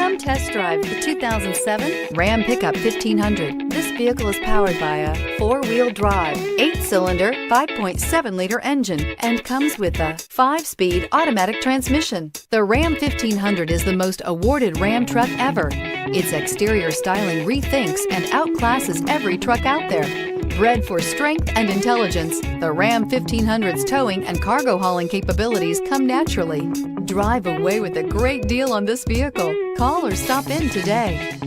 Come test drive the 2007 Ram Pickup 1500. This vehicle is powered by a four-wheel drive, 8-cylinder, 5.7-liter engine and comes with a 5-speed automatic transmission. The Ram 1500 is the most awarded Ram truck ever. Its exterior styling rethinks and outclasses every truck out there. Bred for strength and intelligence, the Ram 1500's towing and cargo hauling capabilities come naturally. Drive away with a great deal on this vehicle. Call or stop in today.